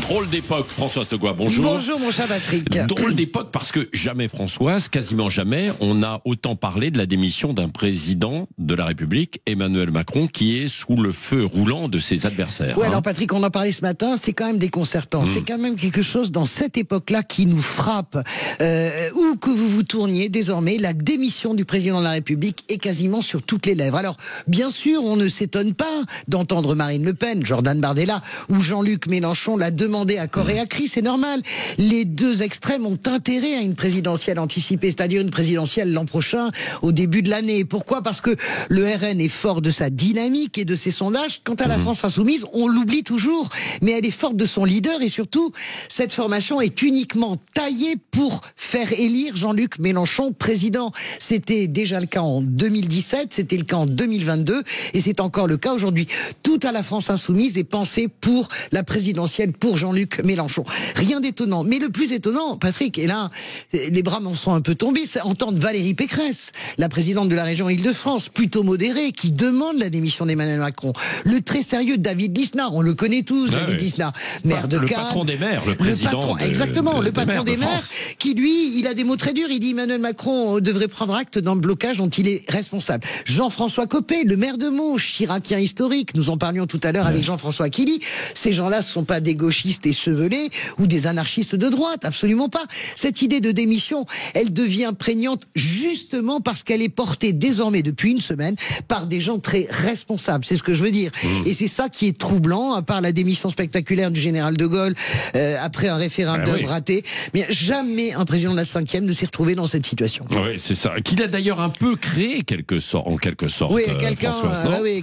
Drôle d'époque, Françoise Degois, bonjour. Bonjour mon cher Patrick. Drôle d'époque parce que jamais, Françoise, quasiment jamais, on a autant parlé de la démission d'un président de la République, Emmanuel Macron, qui est sous le feu roulant de ses adversaires. Oui, alors Patrick, on en parlait ce matin, c'est quand même déconcertant. C'est quand même quelque chose dans cette époque-là qui nous frappe. Où que vous vous tourniez, désormais, la démission du président de la République est quasiment sur toutes les lèvres. Alors, bien sûr, on ne s'étonne pas d'entendre Marine Le Pen, Jordan Bardella ou Jean-Luc Mélenchon l'a demandé à corps et à cri, c'est normal. Les deux extrêmes ont intérêt à une présidentielle anticipée, c'est-à-dire une présidentielle l'an prochain, au début de l'année. Pourquoi ? Parce que le RN est fort de sa dynamique et de ses sondages. Quant à la France Insoumise, on l'oublie toujours, mais elle est forte de son leader et surtout, cette formation est uniquement taillée pour faire élire Jean-Luc Mélenchon président. C'était déjà le cas en 2017, c'était le cas en 2022 et c'est encore le cas aujourd'hui. Tout à la France Insoumise est pensé pour la présidentielle, pour Jean-Luc Mélenchon. Rien d'étonnant. Mais le plus étonnant, Patrick, et là, les bras m'en sont un peu tombés, c'est entendre Valérie Pécresse, la présidente de la région Île-de-France, plutôt modérée, qui demande la démission d'Emmanuel Macron. Le très sérieux David Lisnard, on le connaît tous, David Lisnard, maire de Cannes. Le patron des maires, le président. Exactement, le patron des maires, qui lui, il a des mots très durs. Il dit Emmanuel Macron devrait prendre acte dans le blocage dont il est responsable. Jean-François Copé, le maire de Meaux, chiracien historique, nous en parlions tout à l'heure avec Jean-François Killy. Ces gens-là ne sont pas des gauchistes échevelés ou des anarchistes de droite, absolument pas. Cette idée de démission, elle devient prégnante justement parce qu'elle est portée désormais depuis une semaine par des gens très responsables, c'est ce que je veux dire. Et c'est ça qui est troublant, à part la démission spectaculaire du général de Gaulle après un référendum raté. Mais jamais un président de la 5e ne s'est retrouvé dans cette situation. Oui, c'est ça. Qu'il a d'ailleurs un peu créé en quelque sorte. Oui,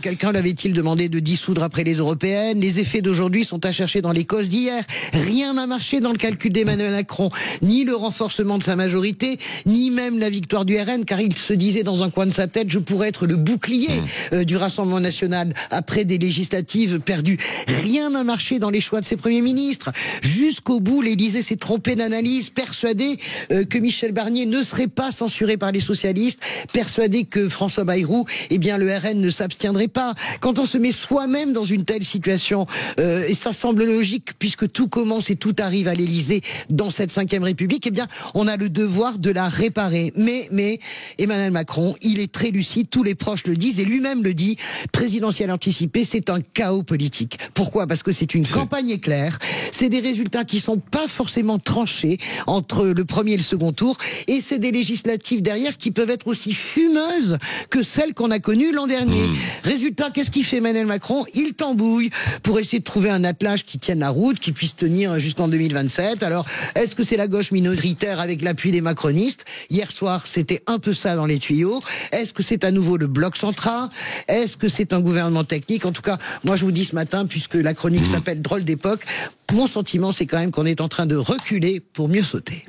quelqu'un l'avait-il demandé de dissoudre après les européennes. Les effets d'aujourd'hui sont à chercher dans les causes d'hier. Rien n'a marché dans le calcul d'Emmanuel Macron, ni le renforcement de sa majorité, ni même la victoire du RN, car il se disait dans un coin de sa tête, je pourrais être le bouclier du Rassemblement national après des législatives perdues. Rien n'a marché dans les choix de ses premiers ministres. Jusqu'au bout, l'Élysée s'est trompé d'analyse, persuadé que Michel Barnier ne serait pas censuré par les socialistes, persuadé que François Bayrou, eh bien le RN ne s'abstiendrait pas. Quand on se met soi-même dans une telle situation, et ça semble logique puisque tout commence et tout arrive à l'Élysée dans cette 5e République, eh bien on a le devoir de la réparer. Mais Emmanuel Macron, il est très lucide, tous les proches le disent et lui-même le dit, présidentielle anticipée, c'est un chaos politique. Pourquoi ? Parce que c'est une campagne éclair, c'est des résultats qui sont pas forcément tranchés entre le premier et le second tour, et c'est des législatives derrière qui peuvent être aussi fumeuses que celles qu'on a connues l'an dernier. Résultat, qu'est-ce qu'il fait Emmanuel Macron ? Il tambouille pour essayer de trouver un attelage qui tienne la route, qui puisse tenir jusqu'en 2027. Alors, est-ce que c'est la gauche minoritaire avec l'appui des macronistes ? Hier soir, c'était un peu ça dans les tuyaux. Est-ce que c'est à nouveau le bloc central ? Est-ce que c'est un gouvernement technique ? En tout cas, moi je vous dis ce matin, puisque la chronique s'appelle Drôle d'époque, mon sentiment c'est quand même qu'on est en train de reculer pour mieux sauter.